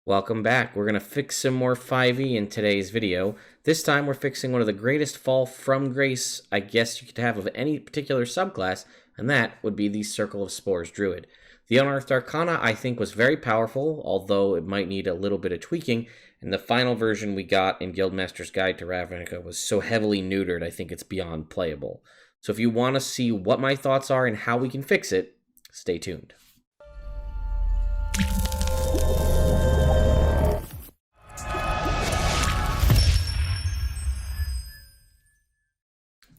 Welcome back. We're going to fix some more 5e in today's video. This time we're fixing one of the greatest fall from grace I guess you could have of any particular subclass, and that would be the Circle of Spores Druid. The Unearthed Arcana I think was very powerful, although it might need a little bit of tweaking, and the final version we got in Guildmaster's Guide to Ravnica was so heavily neutered I think it's beyond playable. So if you want to see what my thoughts are and how we can fix it, stay tuned.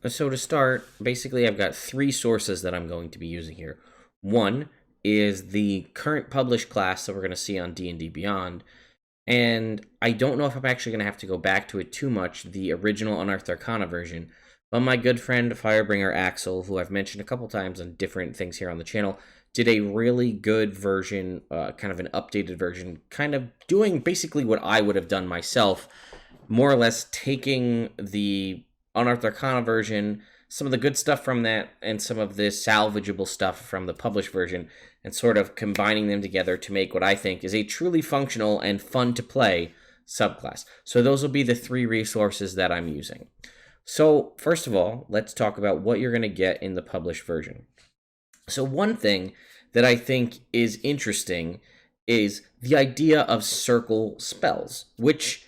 So to start, basically I've got three sources that I'm going to be using here. One is the current published class that we're going to see on D&D Beyond, and I don't know if I'm actually going to have to go back to it too much, the original Unearthed Arcana version, but my good friend Firebringer Axel, who I've mentioned a couple times on different things here on the channel, did a really good version, kind of an updated version, kind of doing basically what I would have done myself, more or less taking the Unearthed Arcana version, some of the good stuff from that, and some of the salvageable stuff from the published version, and sort of combining them together to make what I think is a truly functional and fun-to-play subclass. So those will be the three resources that I'm using. So first of all, let's talk about what you're going to get in the published version. So one thing that I think is interesting is the idea of circle spells, which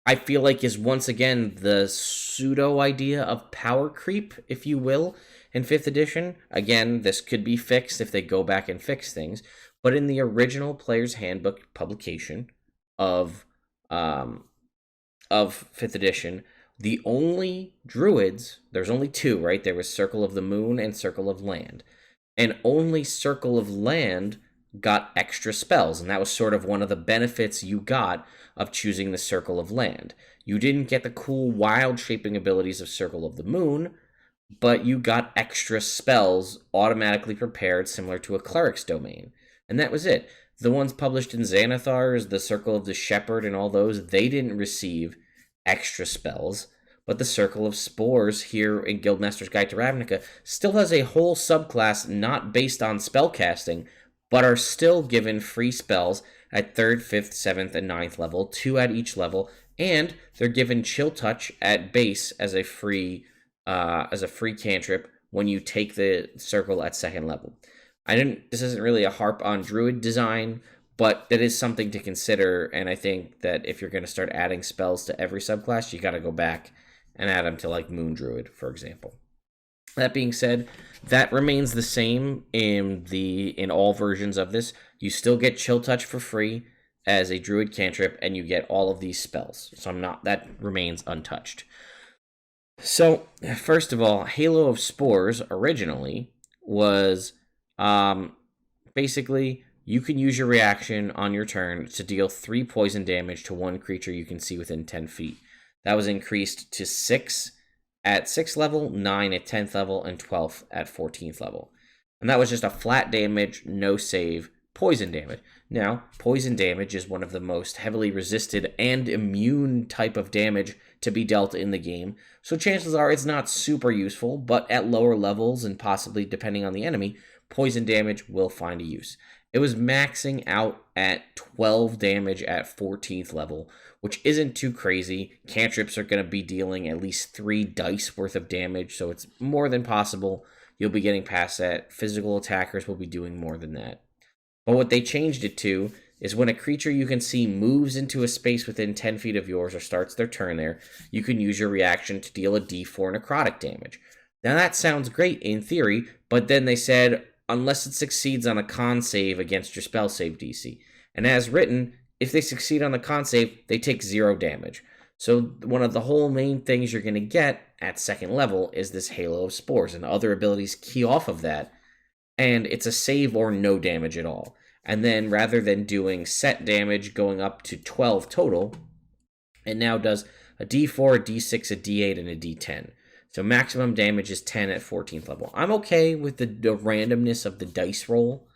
I feel like is once again the pseudo idea of power creep, if you will, in 5th edition. Again, this could be fixed if they go back and fix things, but in the original Player's Handbook publication of 5th edition, the only druids, there's only two, right? There was Circle of the Moon and Circle of Land, and only Circle of Land got extra spells, and that was sort of one of the benefits you got of choosing the Circle of Land. You didn't get the cool wild shaping abilities of Circle of the Moon, but you got extra spells automatically prepared similar to a cleric's domain. And that was it. The ones published in Xanathar's, the Circle of the Shepherd and all those, they didn't receive extra spells, but the Circle of Spores here in Guildmaster's Guide to Ravnica still has a whole subclass not based on spellcasting, but are still given free spells at 3rd, 5th, 7th, and 9th level, 2 at each level, and they're given Chill Touch at base as a free cantrip when you take the circle at 2nd level. This isn't really a harp on druid design, but that is something to consider, and I think that if you're going to start adding spells to every subclass, you got to go back and add them to like Moon Druid, for example. That being said, that remains the same in all versions of this. You still get Chill Touch for free as a druid cantrip, and you get all of these spells. So that remains untouched. So, first of all, Halo of Spores originally was basically you can use your reaction on your turn to deal 3 poison damage to one creature you can see within 10 feet. That was increased to 6 at 6th level, 9 at 10th level, and 12 at 14th level. And that was just a flat damage, no save, poison damage. Now, poison damage is one of the most heavily resisted and immune type of damage to be dealt in the game, so chances are it's not super useful, but at lower levels, and possibly depending on the enemy, poison damage will find a use. It was maxing out at 12 damage at 14th level, which isn't too crazy. Cantrips are going to be dealing at least 3 dice worth of damage, so it's more than possible you'll be getting past that. Physical attackers will be doing more than that. But what they changed it to is when a creature you can see moves into a space within 10 feet of yours or starts their turn there, you can use your reaction to deal a d4 necrotic damage. Now that sounds great in theory, but then they said, unless it succeeds on a con save against your spell save DC. And as written, if they succeed on the con save, they take 0 damage. So one of the whole main things you're going to get at 2nd level is this Halo of Spores, and other abilities key off of that, and it's a save or no damage at all. And then rather than doing set damage going up to 12 total, it now does a d4, a d6, a d8, and a d10. So maximum damage is 10 at 14th level. I'm okay with the randomness of the dice roll,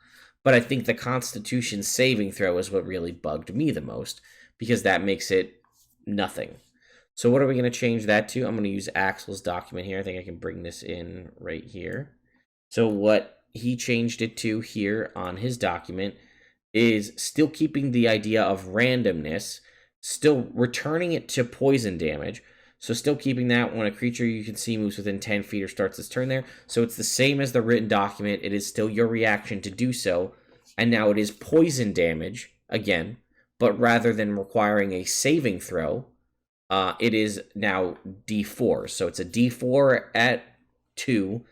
but I think the Constitution saving throw is what really bugged me the most, because that makes it nothing. So what are we going to change that to? I'm going to use Axel's document here. I think I can bring this in right here. So what he changed it to here on his document is still keeping the idea of randomness, still returning it to poison damage. So still keeping that when a creature you can see moves within 10 feet or starts its turn there. So it's the same as the written document. It is still your reaction to do so. And now it is poison damage again, but rather than requiring a saving throw, it is now D4. So it's a D4 at 2,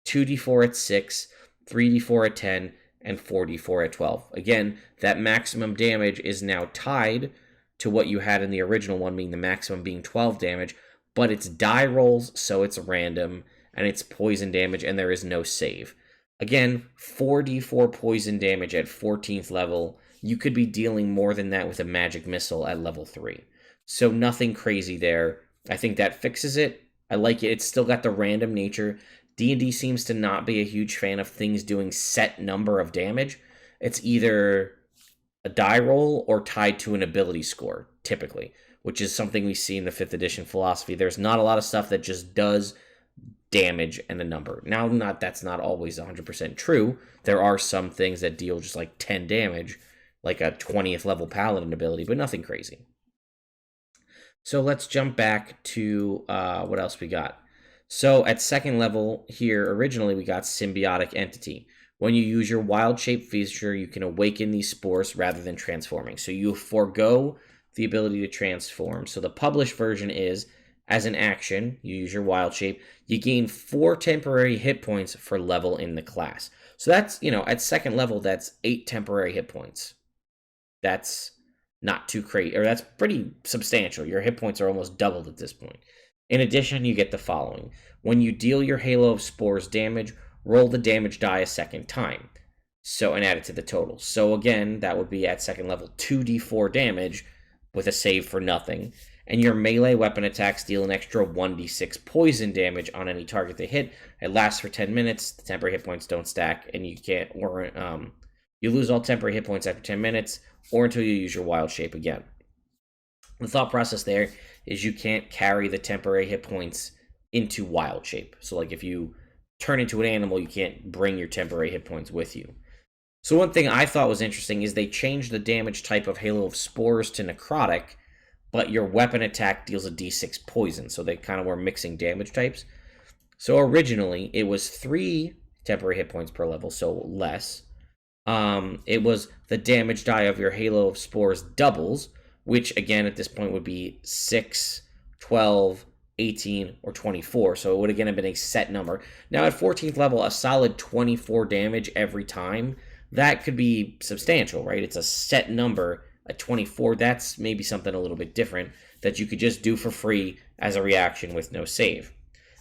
2d4 at 6, 3d4 at 10, and 4d4 at 12. Again, that maximum damage is now tied to what you had in the original one, being the maximum being 12 damage, but it's die rolls, so it's random, and it's poison damage, and there is no save. Again, 4d4 poison damage at 14th level. You could be dealing more than that with a magic missile at level 3. So nothing crazy there. I think that fixes it. I like it. It's still got the random nature. D&D seems to not be a huge fan of things doing set number of damage. It's either a die roll or tied to an ability score, typically, which is something we see in the 5th edition philosophy. There's not a lot of stuff that just does damage and a number. Now, that's not always 100% true. There are some things that deal just like 10 damage, like a 20th level paladin ability, but nothing crazy. So let's jump back to what else we got. So at 2nd level here, originally we got symbiotic entity. When you use your wild shape feature, you can awaken these spores rather than transforming. So you forego the ability to transform. So the published version is, as an action, you use your wild shape, you gain 4 temporary hit points for level in the class. So that's, at 2nd level, that's 8 temporary hit points. That's not too crazy, or that's pretty substantial. Your hit points are almost doubled at this point. In addition, you get the following. When you deal your Halo of Spores damage, roll the damage die a second time. So, and add it to the total. So again, that would be at 2nd level 2d4 damage with a save for nothing. And your melee weapon attacks deal an extra 1d6 poison damage on any target they hit. It lasts for 10 minutes. The temporary hit points don't stack, and you can't, or you lose all temporary hit points after 10 minutes, or until you use your wild shape again. The thought process there is you can't carry the temporary hit points into wild shape. So like if you turn into an animal, you can't bring your temporary hit points with you. So one thing I thought was interesting is they changed the damage type of Halo of Spores to necrotic, but your weapon attack deals a d6 poison. So they kind of were mixing damage types. So originally it was 3 temporary hit points per level, so less. It was the damage die of your Halo of Spores doubles, which again at this point would be 6, 12, 18, or 24. So it would again have been a set number. Now at 14th level, a solid 24 damage every time, that could be substantial, right? It's a set number. At 24, that's maybe something a little bit different that you could just do for free as a reaction with no save.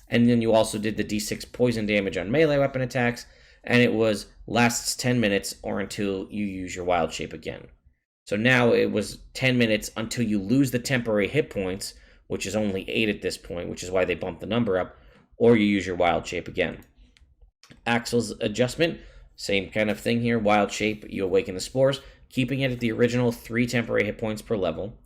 And then you also did the d6 poison damage on melee weapon attacks, and it was lasts 10 minutes or until you use your wild shape again. So now it was 10 minutes until you lose the temporary hit points, which is only 8 at this point, which is why they bumped the number up, or you use your wild shape again. Axel's adjustment, same kind of thing here. Wild shape, you awaken the spores, keeping it at the original 3 temporary hit points per level.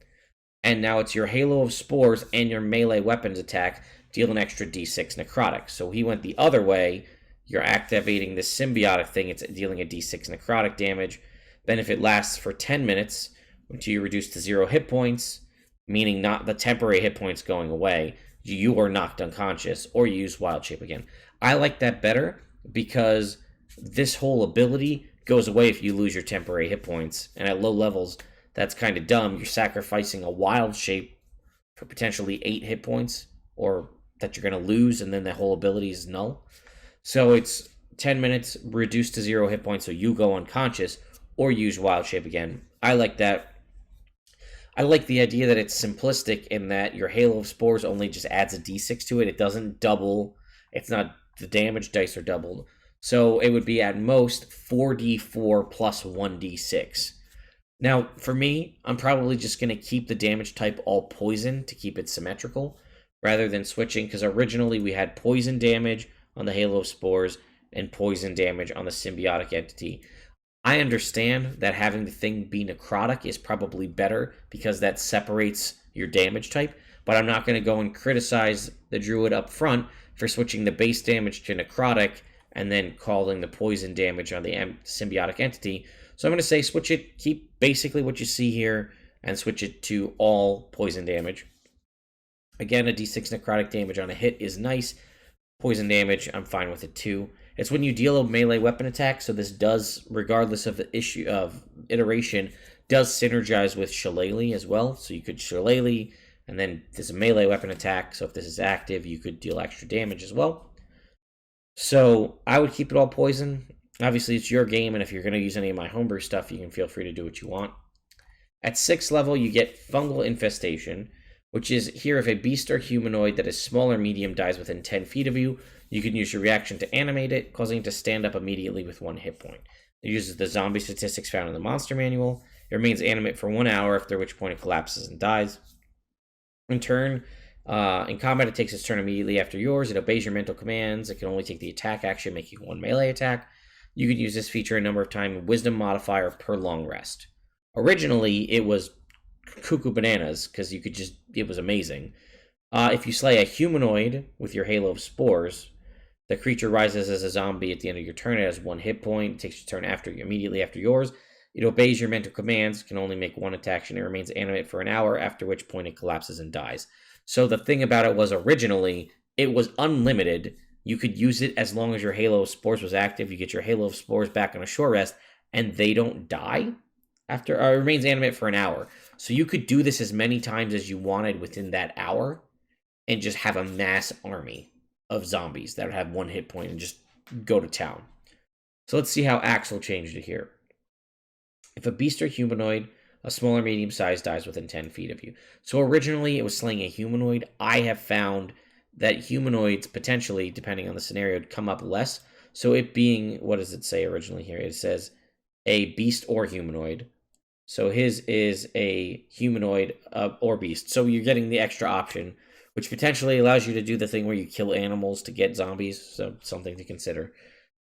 And now it's your Halo of Spores and your melee weapons attack deal an extra d6 necrotic. So he went the other way. You're activating this symbiotic thing. It's dealing a d6 necrotic damage. Benefit lasts for 10 minutes until you reduce to 0 hit points, meaning not the temporary hit points going away. You are knocked unconscious, or you use wild shape again. I like that better because this whole ability goes away if you lose your temporary hit points. And at low levels, that's kind of dumb. You're sacrificing a wild shape for potentially 8 hit points, or that you're going to lose, and then the whole ability is null. So it's 10 minutes, reduced to 0 hit points, so you go unconscious, or use wild shape again. I like that. I like the idea that it's simplistic in that your Halo of Spores only just adds a d6 to it. It doesn't double. It's not, the damage dice are doubled. So it would be at most 4d4 plus 1d6. Now, for me, I'm probably just going to keep the damage type all poison to keep it symmetrical, rather than switching, because originally we had poison damage on the Halo of Spores and poison damage on the symbiotic entity. I understand that having the thing be necrotic is probably better because that separates your damage type, but I'm not going to go and criticize the druid up front for switching the base damage to necrotic and then calling the poison damage on the symbiotic entity. So I'm going to say switch it, keep basically what you see here, and switch it to all poison damage. Again, a d6 necrotic damage on a hit is nice. Poison damage, I'm fine with it too. It's when you deal a melee weapon attack, so this does, regardless of the issue of iteration, does synergize with Shillelagh as well. So you could Shillelagh, and then there's a melee weapon attack, so if this is active, you could deal extra damage as well. So I would keep it all poison. Obviously, it's your game, and if you're going to use any of my homebrew stuff, you can feel free to do what you want. At 6th level, you get Fungal Infestation, which is here if a beast or humanoid that is small or medium dies within 10 feet of you, you can use your reaction to animate it, causing it to stand up immediately with 1 hit point. It uses the zombie statistics found in the monster manual. It remains animate for 1 hour, after which point it collapses and dies. In combat, it takes its turn immediately after yours. It obeys your mental commands. It can only take the attack action, making 1 melee attack. You can use this feature a number of times. Wisdom modifier per long rest. Originally, it was cuckoo bananas, because it was amazing. If you slay a humanoid with your Halo of Spores, the creature rises as a zombie at the end of your turn. It has 1 hit point. It takes your turn immediately after yours. It obeys your mental commands, can only make 1 attack, and it remains animate for an hour, after which point it collapses and dies. So the thing about it was originally, it was unlimited. You could use it as long as your Halo of Spores was active. You get your Halo of Spores back on a short rest, and they don't die after, it remains animate for an hour. So you could do this as many times as you wanted within that hour, and just have a mass army of zombies that would have 1 hit point and just go to town. So let's see how Axel changed it here. If a beast or humanoid, a small or medium size, dies within 10 feet of you. So originally it was slaying a humanoid. I have found that humanoids, potentially, depending on the scenario, would come up less. So it being, what does it say originally here? It says a beast or humanoid. So his is a humanoid or beast. So you're getting the extra option, which potentially allows you to do the thing where you kill animals to get zombies. So something to consider.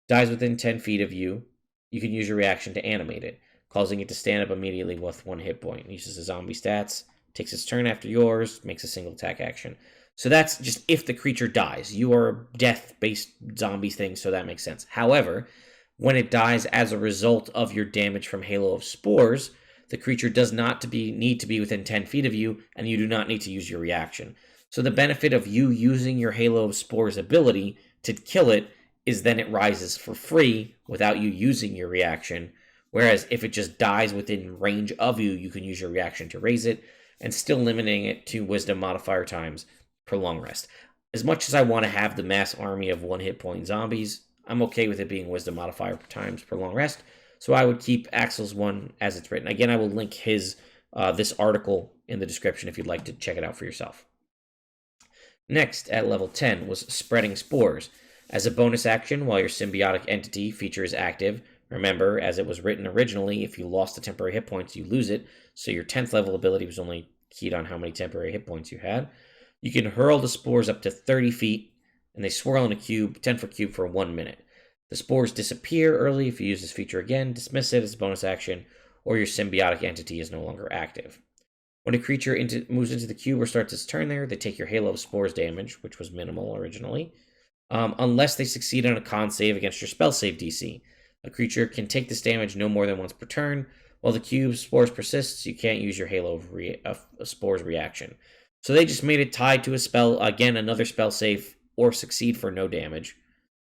Dies within 10 feet of you. You can use your reaction to animate it, causing it to stand up immediately with 1 hit point. It uses the zombie stats, takes its turn after yours, makes a single attack action. So that's just if the creature dies. You are a death-based zombie thing, so that makes sense. However, when it dies as a result of your damage from Halo of Spores, the creature does not need to be within 10 feet of you, and you do not need to use your reaction. So the benefit of you using your Halo of Spores ability to kill it is then it rises for free without you using your reaction. Whereas if it just dies within range of you, you can use your reaction to raise it, and still limiting it to wisdom modifier times per long rest. As much as I want to have the mass army of 1 hit point zombies, I'm okay with it being wisdom modifier times per long rest. So I would keep Axel's one as it's written. Again, I will link his this article in the description if you'd like to check it out for yourself. Next, at level 10, was Spreading Spores. As a bonus action, while your symbiotic entity feature is active, remember, as it was written originally, if you lost the temporary hit points, you lose it. So your 10th level ability was only keyed on how many temporary hit points you had. You can hurl the spores up to 30 feet, and they swirl in a cube, 10-foot cube, for 1 minute. The spores disappear early if you use this feature again, dismiss it as a bonus action, or your symbiotic entity is no longer active. When a creature moves into the cube or starts its turn there, they take your Halo of Spores damage, which was minimal originally, unless they succeed on a con save against your spell save DC. A creature can take this damage no more than once per turn. While the cube spores persists, you can't use your Halo of Spores reaction. So they just made it tied to a spell, again, another spell save, or succeed for no damage.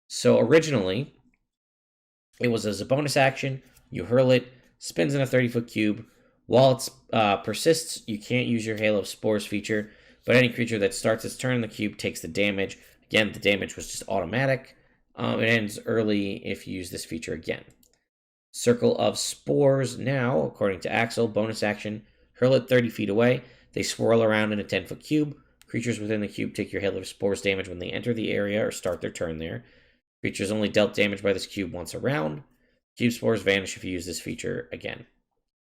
So originally, it was as a bonus action, you hurl it, spins in a 30-foot cube. While it persists, you can't use your Halo of Spores feature, but any creature that starts its turn in the cube takes the damage. Again, the damage was just automatic. It ends early if you use this feature again. Circle of Spores now, according to Axel, bonus action, hurl it 30 feet away. They swirl around in a 10-foot cube. Creatures within the cube take your Halo of Spores damage when they enter the area or start their turn there. Creatures only dealt damage by this cube once a round. Cube spores vanish if you use this feature again,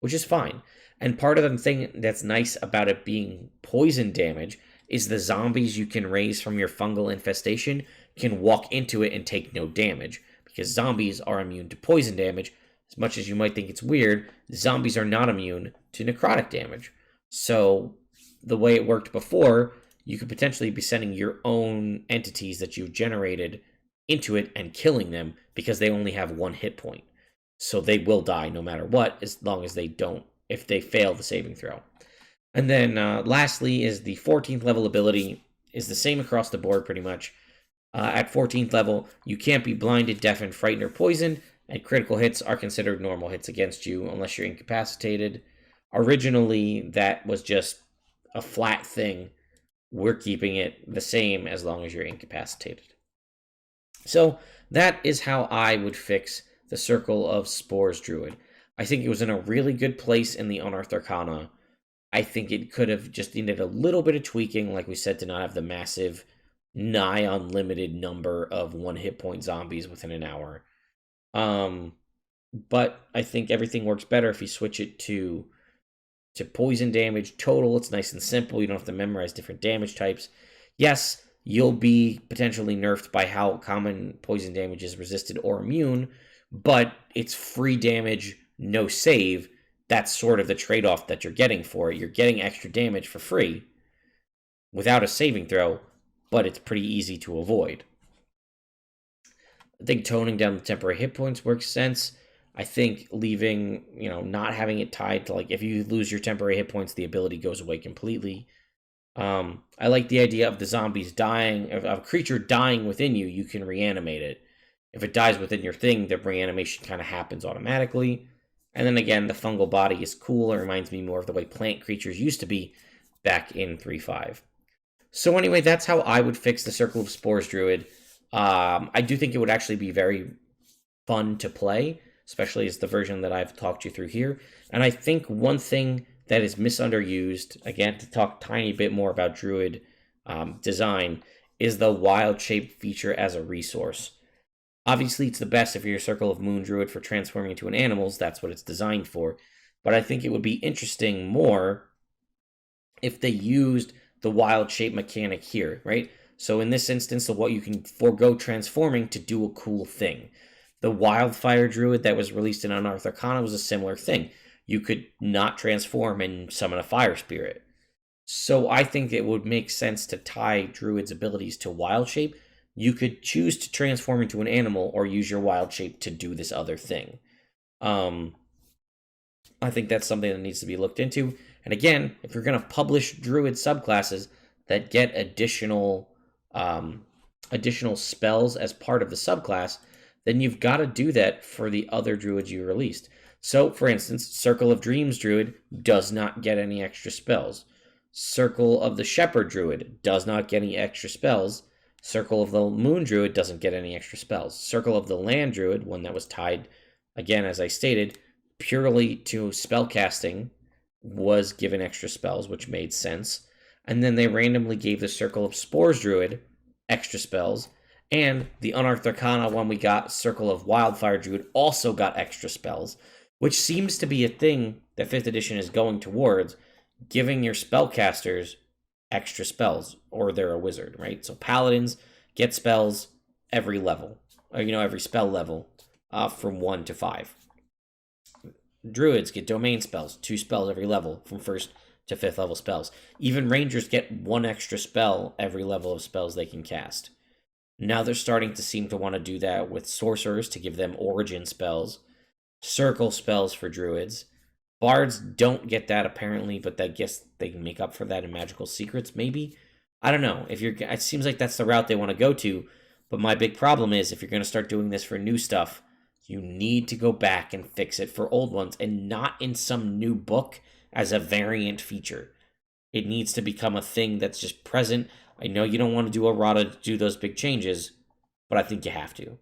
which is fine. And part of the thing that's nice about it being poison damage is the zombies you can raise from your fungal infestation can walk into it and take no damage, because zombies are immune to poison damage. As much as you might think it's weird, zombies are not immune to necrotic damage. So the way it worked before, you could potentially be sending your own entities that you've generated into it and killing them because they only have 1 hit point. So they will die no matter what, as long as they don't, if they fail the saving throw. And then lastly is the 14th level ability, is the same across the board pretty much. At 14th level, you can't be blinded, deafened, frightened, or poisoned, and critical hits are considered normal hits against you unless you're incapacitated. Originally, that was just a flat thing. We're keeping it the same as long as you're incapacitated. So that is how I would fix the Circle of Spores Druid. I think it was in a really good place in the Unearthed Arcana. I think it could have just needed a little bit of tweaking, like we said, to not have the massive, nigh unlimited number of 1 hit point zombies within an hour. But I think everything works better if you switch it to poison damage total. It's nice and simple. You don't have to memorize different damage types. Yes, you'll be potentially nerfed by how common poison damage is resisted or immune, but it's free damage, no save. That's sort of the trade-off that you're getting for it. You're getting extra damage for free without a saving throw, but it's pretty easy to avoid. I think toning down the temporary hit points works sense. I think leaving, not having it tied to, like, if you lose your temporary hit points, the ability goes away completely. I like the idea of the zombies dying, of a creature dying within you, you can reanimate it. If it dies within your thing, the reanimation kind of happens automatically. And then again, the fungal body is cool. It reminds me more of the way plant creatures used to be back in 3.5. So anyway, that's how I would fix the Circle of Spores Druid. I do think it would actually be very fun to play, especially as the version that I've talked you through here. And I think one thing that is misunderused, again, to talk a tiny bit more about Druid design, is the wild shape feature as a resource. Obviously, it's the best if you're a Circle of Moon Druid for transforming into an animals. That's what it's designed for. But I think it would be interesting more if they used the wild shape mechanic here, right? So in this instance, of what you can forego transforming to do a cool thing. The Wildfire Druid that was released in Unearthed Arcana was a similar thing. You could not transform and summon a fire spirit. So I think it would make sense to tie Druid's abilities to wild shape. You could choose to transform into an animal or use your wild shape to do this other thing. I think that's something that needs to be looked into. And again, if you're going to publish Druid subclasses that get additional spells as part of the subclass, then you've got to do that for the other Druids you released. So, for instance, Circle of Dreams Druid does not get any extra spells. Circle of the Shepherd Druid does not get any extra spells. Circle of the Moon Druid doesn't get any extra spells. Circle of the Land Druid, one that was tied, again, as I stated, purely to spellcasting, was given extra spells, which made sense. And then they randomly gave the Circle of Spores Druid extra spells. And the Unearthed Arcana one we got, Circle of Wildfire Druid, also got extra spells, which seems to be a thing that 5th edition is going towards, giving your spellcasters extra spells, or they're a wizard, right? So paladins get spells every level, or every spell level, from 1 to 5. Druids get domain spells, 2 spells every level, from 1st to 5th level spells. Even rangers get 1 extra spell every level of spells they can cast. Now they're starting to seem to want to do that with sorcerers to give them origin spells, circle spells for druids. Bards don't get that apparently, but I guess they can make up for that in magical secrets, maybe. I don't know. It seems like that's the route they want to go to, but my big problem is if you're going to start doing this for new stuff, you need to go back and fix it for old ones and not in some new book as a variant feature. It needs to become a thing that's just present. I know you don't want to do errata to do those big changes, but I think you have to.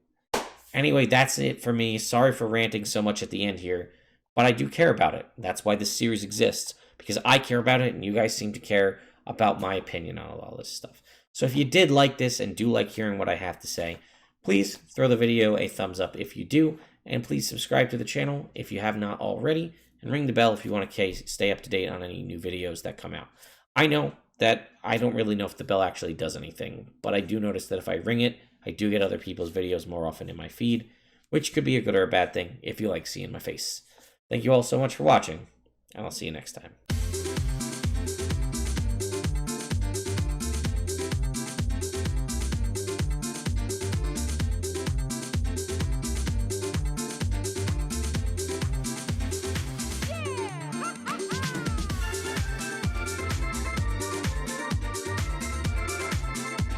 Anyway, that's it for me. Sorry for ranting so much at the end here, but I do care about it. That's why this series exists, because I care about it and you guys seem to care about my opinion on all this stuff. So if you did like this and do like hearing what I have to say, please throw the video a thumbs up if you do, and please subscribe to the channel if you have not already, and ring the bell if you want to stay up to date on any new videos that come out. I know that I don't really know if the bell actually does anything, but I do notice that if I ring it, I do get other people's videos more often in my feed, which could be a good or a bad thing if you like seeing my face. Thank you all so much for watching, and I'll see you next time.